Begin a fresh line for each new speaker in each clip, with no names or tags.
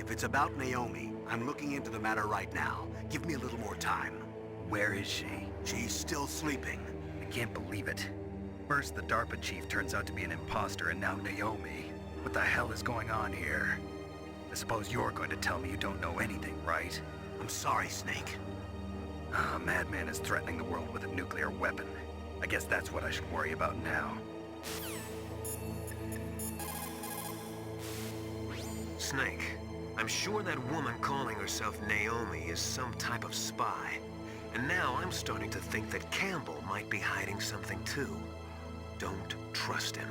if it's about Naomi, I'm looking into the matter right now. Give me a little more time.
Where is she?
She's still sleeping.
I can't believe it. First, the DARPA chief turns out to be an imposter, and now Naomi. What the hell is going on here? I suppose you're going to tell me you don't know anything, right?
I'm sorry, Snake.
A madman is threatening the world with a nuclear weapon. I guess that's what I should worry about now.
Snake, I'm sure that woman calling herself Naomi is some type of spy. And now I'm starting to think that Campbell might be hiding something too. Don't trust him.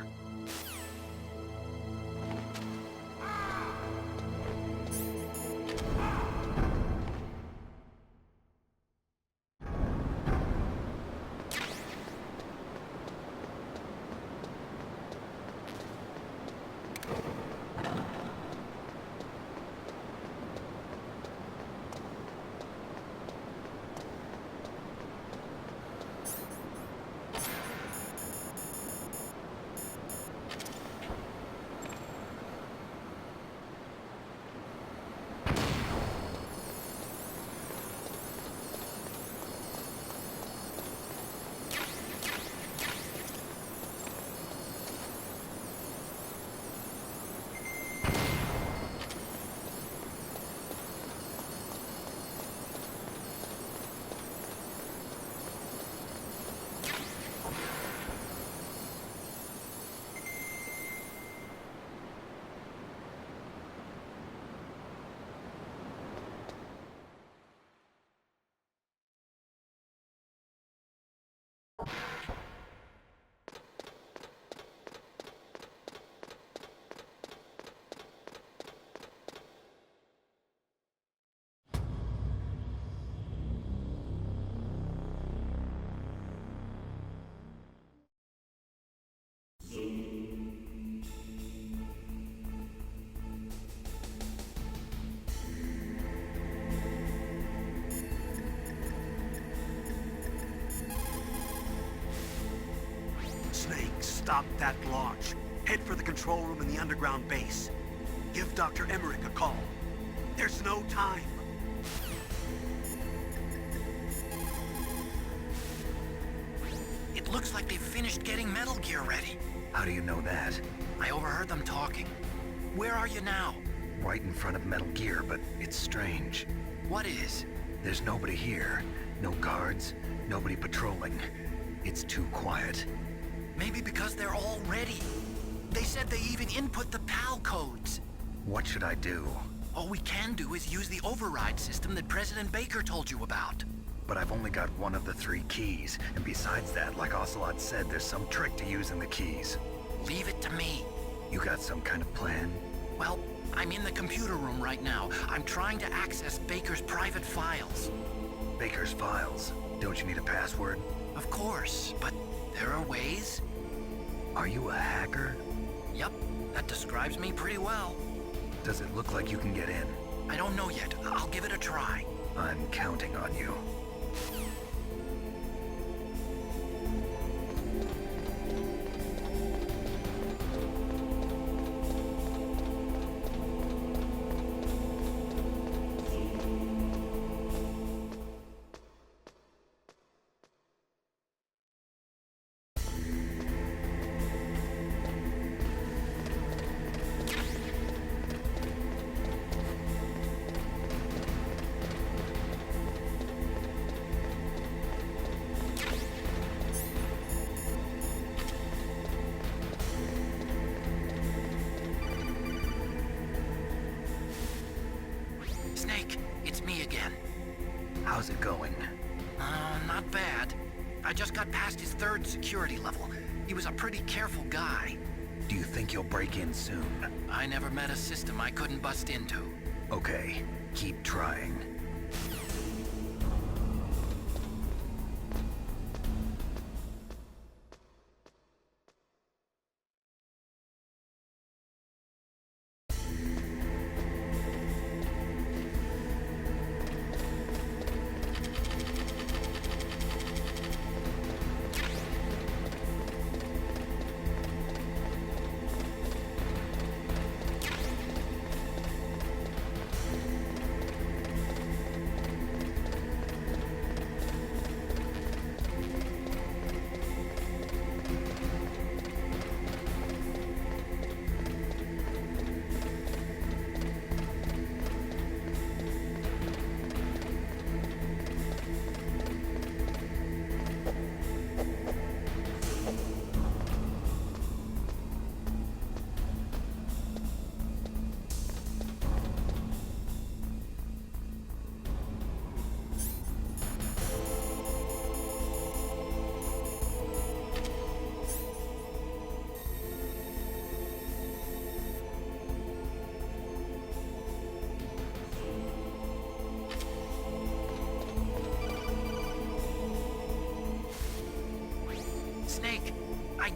Snake, stop that launch. Head for the control room in the underground base. Give Dr. Emmerich a call. There's no time.
It looks like they've finished getting Metal Gear ready.
How do you know that?
I overheard them talking. Where are you now?
Right in front of Metal Gear, but it's strange.
What is?
There's nobody here. No guards, nobody patrolling. It's too quiet.
Maybe because they're all ready. They said they even input the PAL codes.
What should I do?
All we can do is use the override system that President Baker told you about.
But I've only got one of the 3 keys, and besides that, like Ocelot said, there's some trick to using the keys.
Leave it to me.
You got some kind of plan?
Well, I'm in the computer room right now. I'm trying to access Baker's private files.
Baker's files? Don't you need a password?
Of course, but there are ways.
Are you a hacker?
Yep, that describes me pretty well.
Does it look like you can get in?
I don't know yet. I'll give it a try.
I'm counting on you.
Snake, it's me again.
How's it going?
Not bad. I just got past his 3rd security level. He was a pretty careful guy.
Do you think you'll break in soon?
I never met a system I couldn't bust into.
Okay, keep trying.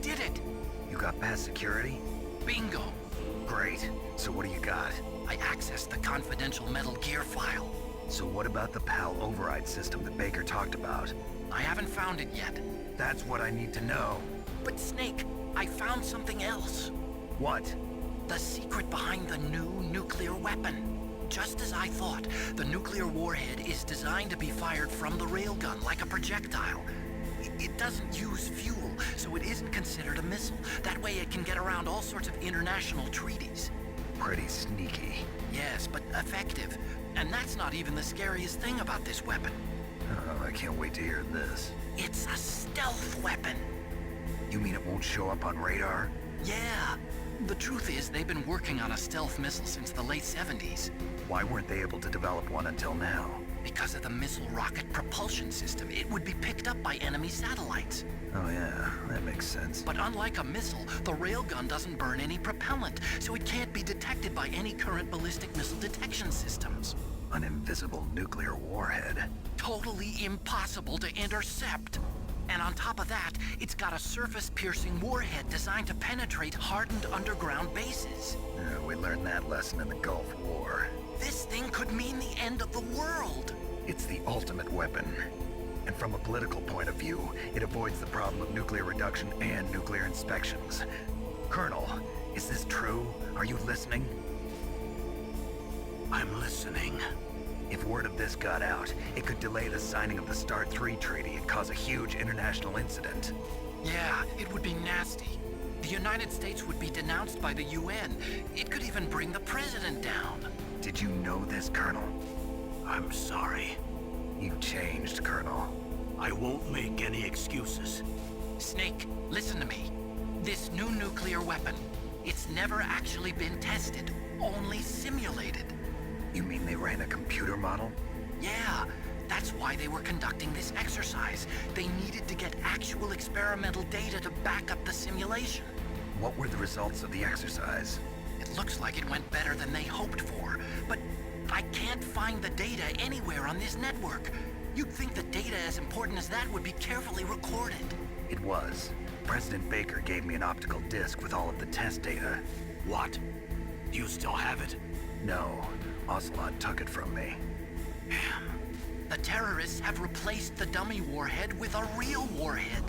did it!
You got past security?
Bingo!
Great. So what do you got?
I accessed the confidential Metal Gear file.
So what about the PAL override system that Baker talked about?
I haven't found it yet.
That's what I need to know.
But Snake, I found something else.
What?
The secret behind the new nuclear weapon. Just as I thought, the nuclear warhead is designed to be fired from the railgun like a projectile. It doesn't use fuel, so it isn't considered a missile. That way it can get around all sorts of international treaties.
Pretty sneaky.
Yes, but effective. And that's not even the scariest thing about this weapon.
Oh, I can't wait to hear this.
It's a stealth weapon.
You mean it won't show up on radar?
Yeah. The truth is, they've been working on a stealth missile since the late 70s.
Why weren't they able to develop one until now?
Because of the missile rocket propulsion system, it would be picked up by enemy satellites.
Oh yeah, that makes sense.
But unlike a missile, the railgun doesn't burn any propellant, so it can't be detected by any current ballistic missile detection systems.
An invisible nuclear warhead.
Totally impossible to intercept. And on top of that, it's got a surface-piercing warhead designed to penetrate hardened underground bases.
We learned that lesson in the Gulf War.
This thing could mean the end of the world.
It's the ultimate weapon. And from a political point of view, it avoids the problem of nuclear reduction and nuclear inspections. Colonel, is this true? Are you listening?
I'm listening.
If word of this got out, it could delay the signing of the START 3 treaty and cause a huge international incident.
Yeah, it would be nasty. The United States would be denounced by the UN. It could even bring the president down.
Did you know this, Colonel?
I'm sorry.
You changed, Colonel.
I won't make any excuses.
Snake, listen to me. This new nuclear weapon, it's never actually been tested, only simulated.
You mean they ran a computer model?
Yeah, that's why they were conducting this exercise. They needed to get actual experimental data to back up the simulation.
What were the results of the exercise?
It looks like it went better than they hoped for, but I can't find the data anywhere on this network. You'd think that data as important as that would be carefully recorded.
It was. President Baker gave me an optical disc with all of the test data.
What? Do you still have it?
No, Ocelot took it from me.
The terrorists have replaced the dummy warhead with a real warhead.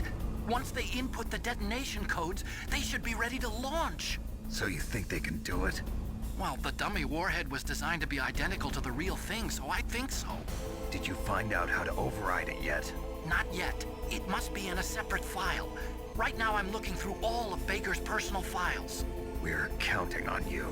Once they input the detonation codes, they should be ready to launch.
So you think they can do it?
Well, the dummy warhead was designed to be identical to the real thing, so I think so.
Did you find out how to override it yet?
Not yet. It must be in a separate file. Right now I'm looking through all of Baker's personal files.
We're counting on you.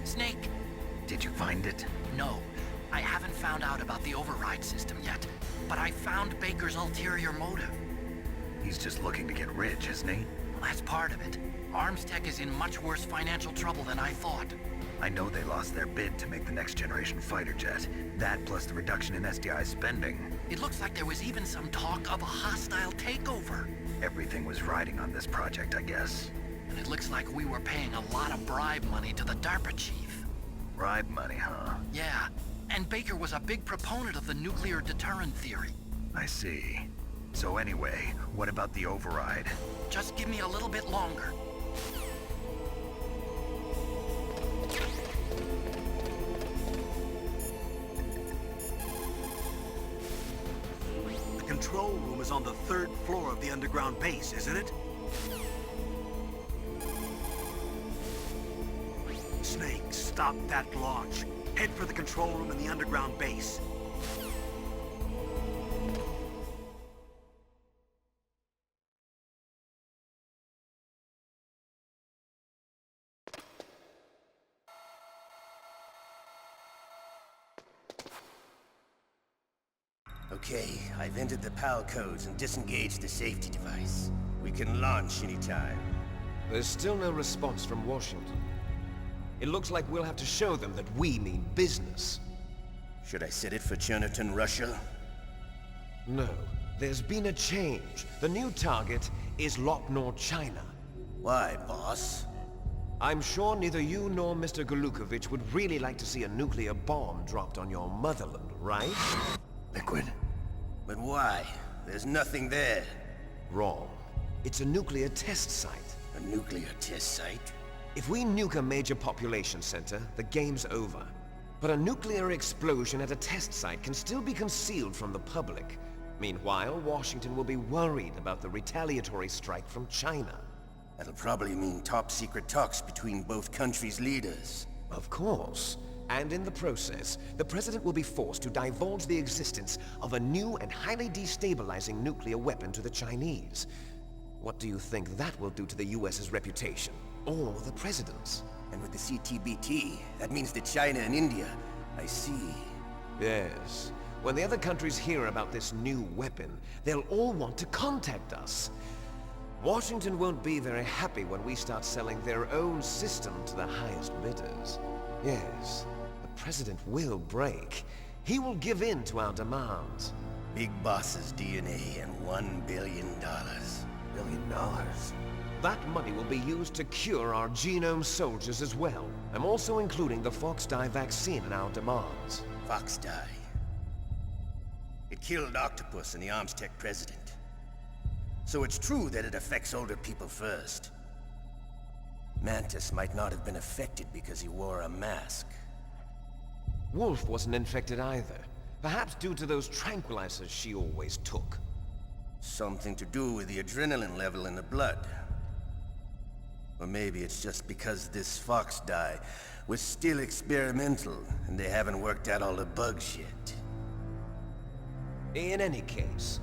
Snake!
Did you find it?
No, I haven't found out about the override system yet, but I found Baker's ulterior motive.
He's just looking to get rich, isn't he?
Well, that's part of it. Armstech is in much worse financial trouble than I thought.
I know they lost their bid to make the next generation fighter jet. That plus the reduction in SDI spending.
It looks like there was even some talk of a hostile takeover.
Everything was riding on this project, I guess.
And it looks like we were paying a lot of bribe money to the DARPA chief.
Bribe money, huh?
Yeah, and Baker was a big proponent of the nuclear deterrent theory.
I see. So anyway, what about the override?
Just give me a little bit longer.
The control room is on the 3rd floor of the underground base, isn't it? Snake, stop that launch. Head for the control room in the underground base.
Okay, I've entered the PAL codes and disengaged the safety device. We can launch anytime.
There's still no response from Washington. It looks like we'll have to show them that we mean business.
Should I set it for Cherniton, Russia?
No, there's been a change. The new target is Locknor, China.
Why, boss?
I'm sure neither you nor Mr. Golukovich would really like to see a nuclear bomb dropped on your motherland, right?
Liquid. But why? There's nothing there.
Wrong. It's a nuclear test site.
A nuclear test site?
If we nuke a major population center, the game's over. But a nuclear explosion at a test site can still be concealed from the public. Meanwhile, Washington will be worried about the retaliatory strike from China.
That'll probably mean top-secret talks between both countries' leaders.
Of course. And in the process, the President will be forced to divulge the existence of a new and highly destabilizing nuclear weapon to the Chinese. What do you think that will do to the US's reputation? Or the President's?
And with the CTBT, that means that China and India... I see.
Yes. When the other countries hear about this new weapon, they'll all want to contact us. Washington won't be very happy when we start selling their own system to the highest bidders. Yes, the President will break. He will give in to our demands.
Big Boss's DNA and $1 billion.
$1 billion? That money will be used to cure our genome soldiers as well. I'm also including the Fox-Die vaccine in our demands.
Fox-Die. It killed Octopus and the Armstech president. So it's true that it affects older people first. Mantis might not have been affected because he wore a mask.
Wolf wasn't infected either. Perhaps due to those tranquilizers she always took.
Something to do with the adrenaline level in the blood. Or maybe it's just because this Fox-Die was still experimental and they haven't worked out all the bugs yet.
In any case,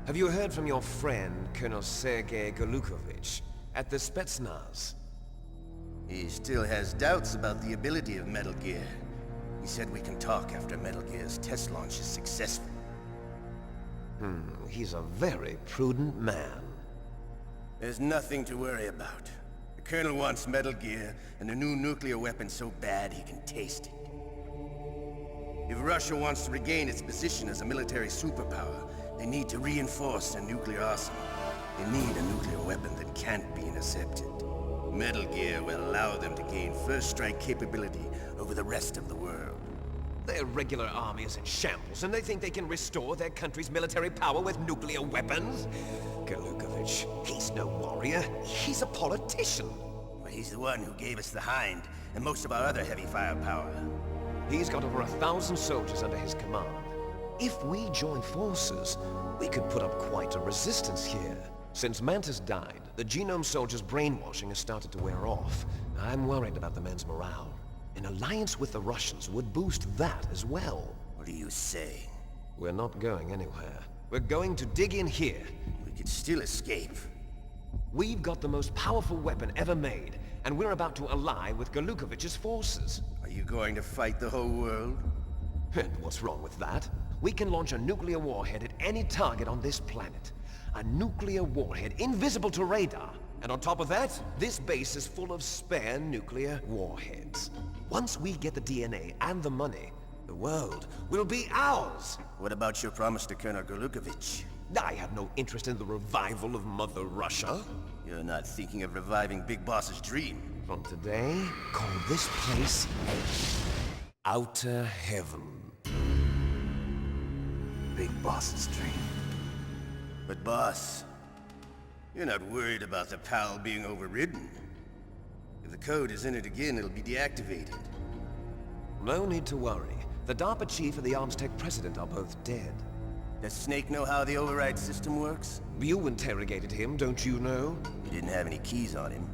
have you heard from your friend, Colonel Sergei Golukovich, at the Spetsnaz?
He still has doubts about the ability of Metal Gear. He said we can talk after Metal Gear's test launch is successful.
He's a very prudent man.
There's nothing to worry about. The Colonel wants Metal Gear and a new nuclear weapon so bad he can taste it. If Russia wants to regain its position as a military superpower, they need to reinforce their nuclear arsenal. They need a nuclear weapon that can't be intercepted. Metal Gear will allow them to gain first strike capability over the rest of the world.
Their regular army is in shambles, and they think they can restore their country's military power with nuclear weapons? Golukovich, he's no warrior. He's a politician.
Well, he's the one who gave us the Hind and most of our other heavy firepower.
He's got over 1,000 soldiers under his command. If we join forces, we could put up quite a resistance here. Since Mantis died, the genome soldiers' brainwashing has started to wear off. I'm worried about the men's morale. An alliance with the Russians would boost that as well.
What do you say?
We're not going anywhere. We're going to dig in here.
We could still escape.
We've got the most powerful weapon ever made, and we're about to ally with Golukovich's forces.
Are you going to fight the whole world?
And what's wrong with that? We can launch a nuclear warhead at any target on this planet. A nuclear warhead invisible to radar. And on top of that, this base is full of spare nuclear warheads. Once we get the DNA and the money, the world will be ours!
What about your promise to Colonel Golukovich?
I have no interest in the revival of Mother Russia.
You're not thinking of reviving Big Boss's dream.
From today, call this place Outer Heaven.
Big Boss's dream. But boss, you're not worried about the PAL being overridden. If the code is entered again, it'll be deactivated.
No need to worry. The DARPA chief and the Armstech president are both dead.
Does Snake know how the override system works?
You interrogated him, don't you know?
He didn't have any keys on him.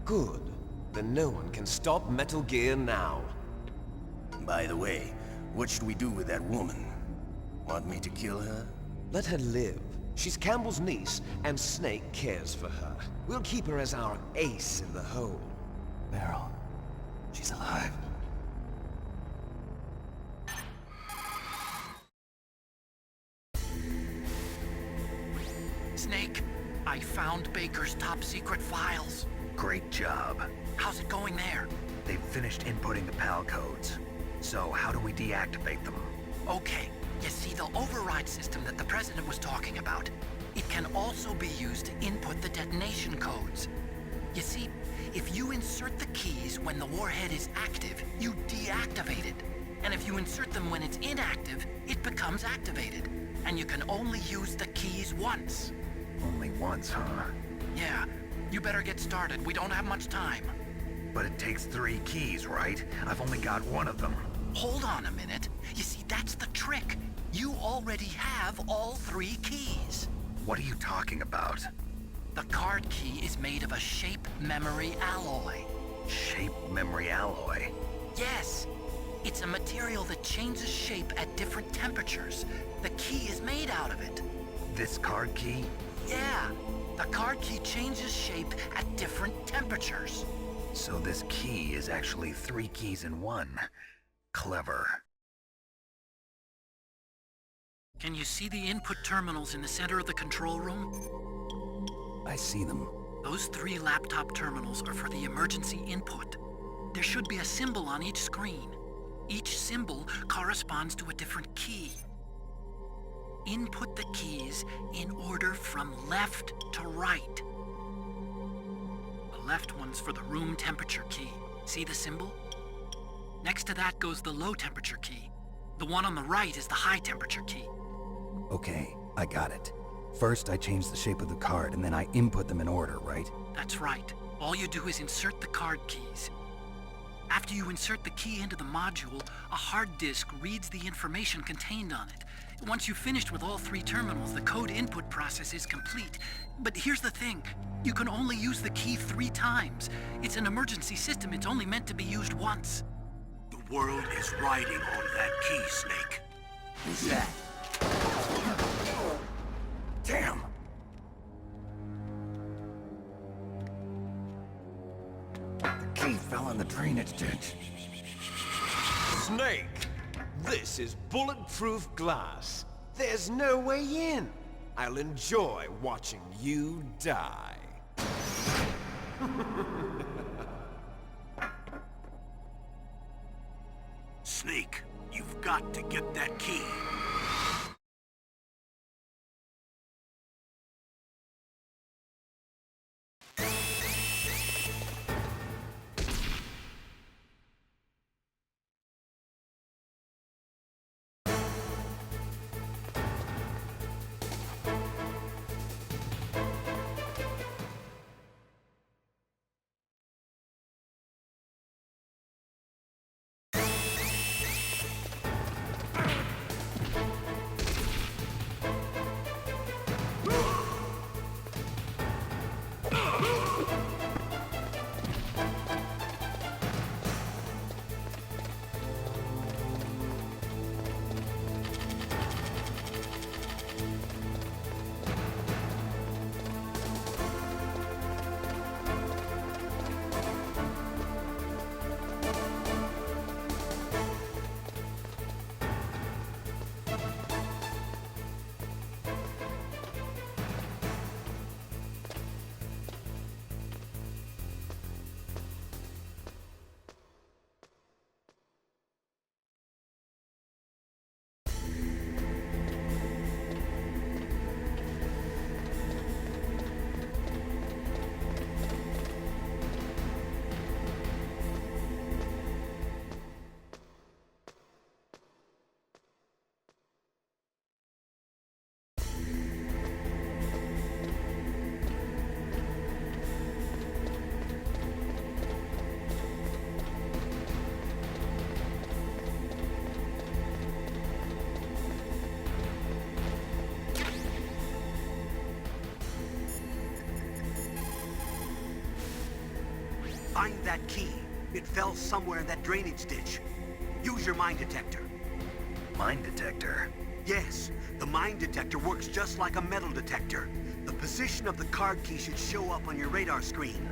Good. Then no one can stop Metal Gear now.
By the way, what should we do with that woman? Want me to kill her?
Let her live. She's Campbell's niece, and Snake cares for her. We'll keep her as our ace in the hole.
Meryl, she's alive.
I found Baker's top-secret files.
Great job.
How's it going there?
They've finished inputting the PAL codes. So how do we deactivate them?
Okay, you see the override system that the President was talking about? It can also be used to input the detonation codes. You see, if you insert the keys when the warhead is active, you deactivate it. And if you insert them when it's inactive, it becomes activated. And you can only use the keys once.
Only once, huh?
Yeah, you better get started. We don't have much time.
But it takes 3 keys, right? I've only got 1 of them.
Hold on a minute. You see, that's the trick. You already have all 3 keys.
What are you talking about?
The card key is made of a shape memory alloy.
Shape memory alloy?
Yes. It's a material that changes shape at different temperatures. The key is made out of it.
This card key?
Yeah. The card key changes shape at different temperatures.
So this key is actually 3 keys in 1. Clever.
Can you see the input terminals in the center of the control room?
I see them.
Those 3 laptop terminals are for the emergency input. There should be a symbol on each screen. Each symbol corresponds to a different key. Input the keys in order from left to right. The left one's for the room temperature key. See the symbol? Next to that goes the low temperature key. The one on the right is the high temperature key.
Okay, I got it. First, I change the shape of the card, and then I input them in order, right?
That's right. All you do is insert the card keys. After you insert the key into the module, a hard disk reads the information contained on it. Once you've finished with all 3 terminals, the code input process is complete. But here's the thing. You can only use the key 3 times. It's an emergency system. It's only meant to be used once.
The world is riding on that key, Snake.
Who's that? Damn! The key fell in the drainage ditch.
Snake, this is bulletproof glass. There's no way in. I'll enjoy watching you die.
Snake, you've got to get that key. Find that key. It fell somewhere in that drainage ditch. Use your mine detector.
Mine detector?
Yes, the mine detector works just like a metal detector. The position of the card key should show up on your radar screen.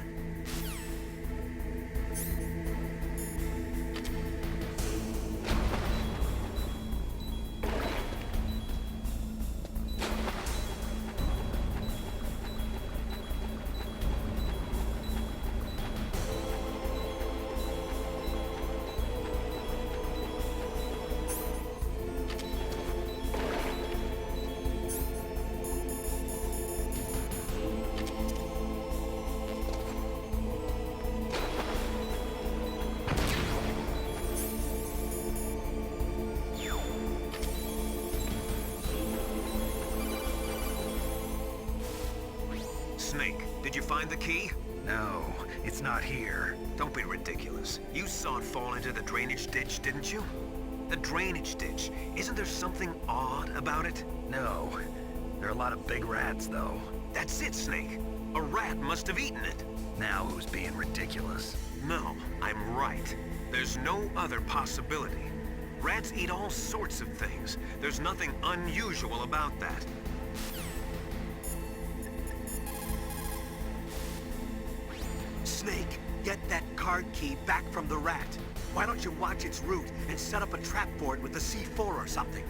Did you find the key?
No, it's not here.
Don't be ridiculous. You saw it fall into the drainage ditch, didn't you? The drainage ditch. Isn't there something odd about it?
No. There are a lot of big rats, though.
That's it, Snake. A rat must have eaten it.
Now who's being ridiculous?
No, I'm right. There's no other possibility. Rats eat all sorts of things. There's nothing unusual about that.
Snake, get that card key back from the rat. Why don't you watch its route and set up a trap for it with the C4 or something?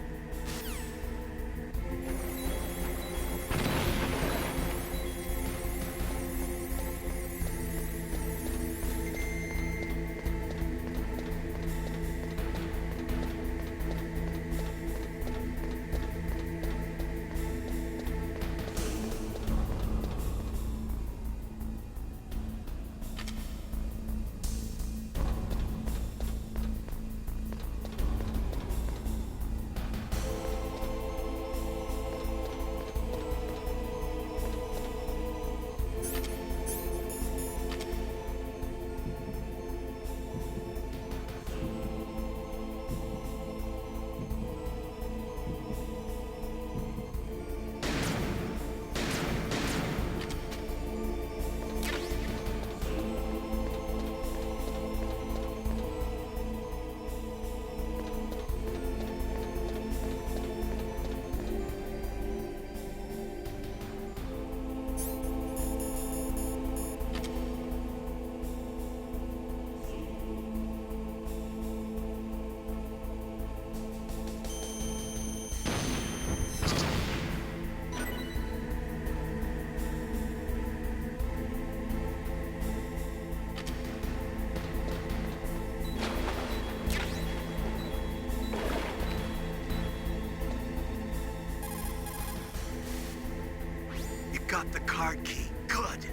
Got the card key. Good.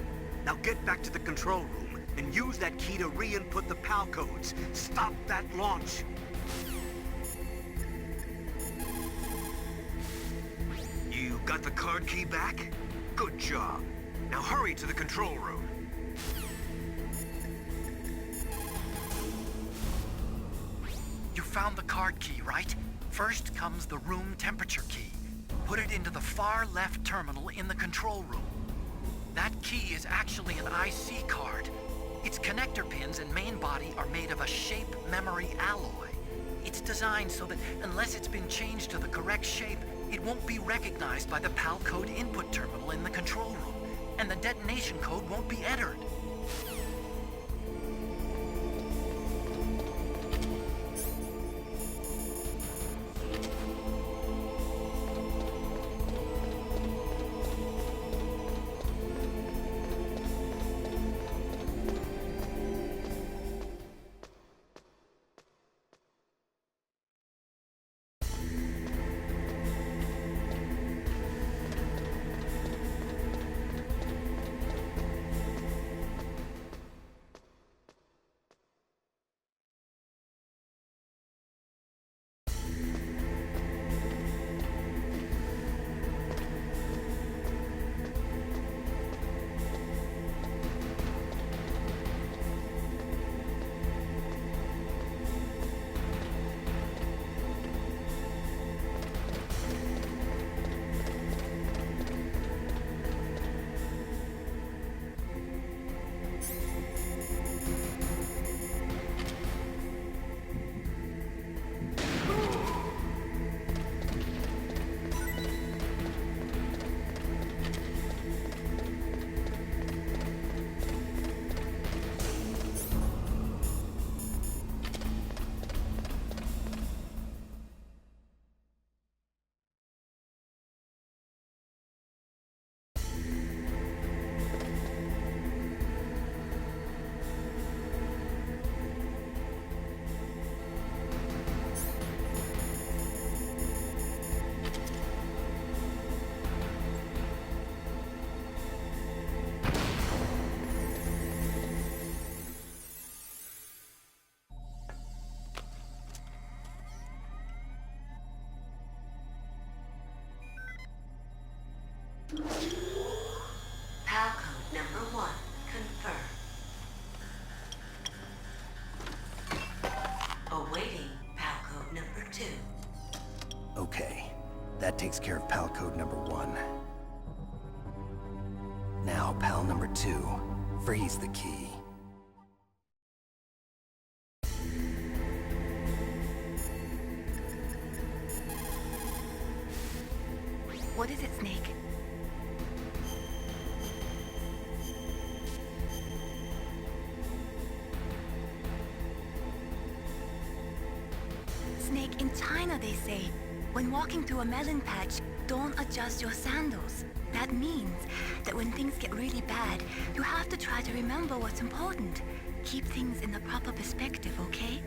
Now get back to the control room and use that key to re-input the PAL codes. Stop that launch.
You got the card key back? Good job. Now hurry to the control room.
You found the card key, right? First comes the room temperature key. Put it into the far left terminal in the control room. That key is actually an IC card. Its connector pins and main body are made of a shape memory alloy. It's designed so that unless it's been changed to the correct shape, it won't be recognized by the PAL code input terminal in the control room, and the detonation code won't be entered.
PAL code number
That takes care of pal code number 1. Now, pal number 2. Freeze the key.
What is it, Snake? Snake, in China they say, when walking through a melon patch, don't adjust your sandals. That means that when things get really bad, you have to try to remember what's important. Keep things in the proper perspective, okay?